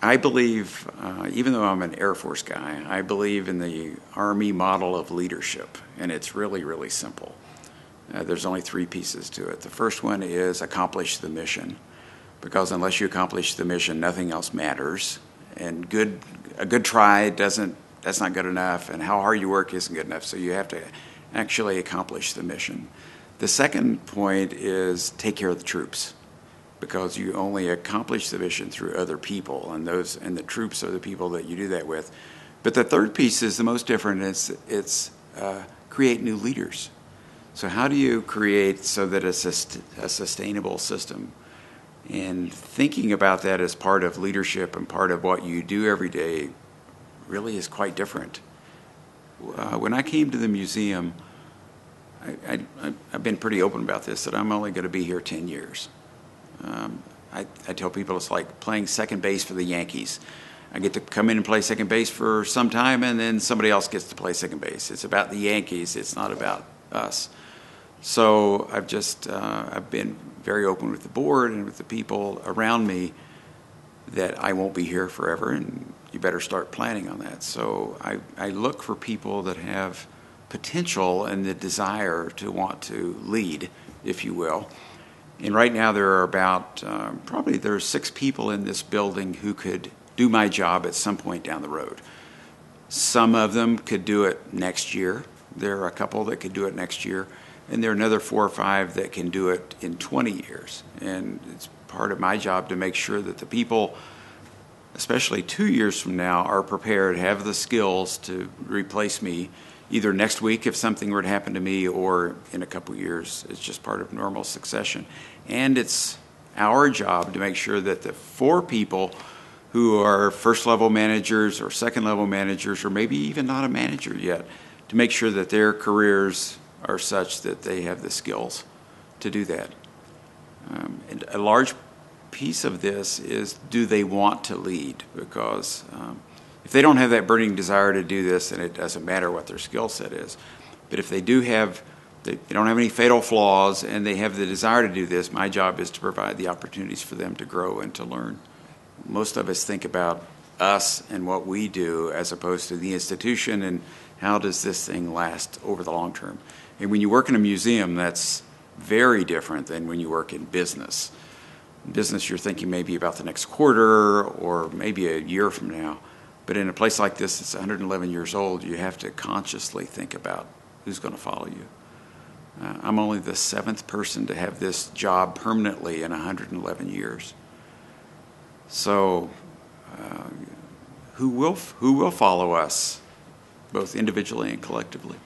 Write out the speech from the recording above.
I believe, even though I'm an Air Force guy, I believe in the Army model of leadership, and it's really, really simple. There's only three pieces to it. The first one is accomplish the mission, because unless you accomplish the mission, nothing else matters. And a good try that's not good enough, and how hard you work isn't good enough, so you have to actually accomplish the mission. The second point is take care of the troops, because you only accomplish the mission through other people, and the troops are the people that you do that with. But the third piece is the most different. It's create new leaders. So how do you create so that it's a sustainable system? And thinking about that as part of leadership and part of what you do every day really is quite different. When I came to the museum, I've been pretty open about this, that I'm only going to be here 10 years. I tell people it's like playing second base for the Yankees. I get to come in and play second base for some time, and then somebody else gets to play second base. It's about the Yankees. It's not about us. So I've been very open with the board and with the people around me that I won't be here forever, and you better start planning on that. So I look for people that have potential and the desire to want to lead, if you will. And right now there are about, probably there are 6 people in this building who could do my job at some point down the road. Some of them could do it next year. There are a couple that could do it next year. And there are another 4 or 5 that can do it in 20 years. And it's part of my job to make sure that the people, especially 2 years from now, are prepared, have the skills to replace me either next week if something were to happen to me, or in a couple of years. It's just part of normal succession. And it's our job to make sure that the 4 people who are first-level managers or second-level managers, or maybe even not a manager yet, to make sure that their careers are such that they have the skills to do that. And a large piece of this is, do they want to lead? Because if they don't have that burning desire to do this, then it doesn't matter what their skill set is. But if they do have, they don't have any fatal flaws, and they have the desire to do this, my job is to provide the opportunities for them to grow and to learn. Most of us think about us and what we do as opposed to the institution and how does this thing last over the long term. And when you work in a museum, that's very different than when you work in business. In business, you're thinking maybe about the next quarter or maybe a year from now. But in a place like this that's 111 years old, you have to consciously think about who's going to follow you. I'm only the 7th person to have this job permanently in 111 years. So who will follow us, both individually and collectively?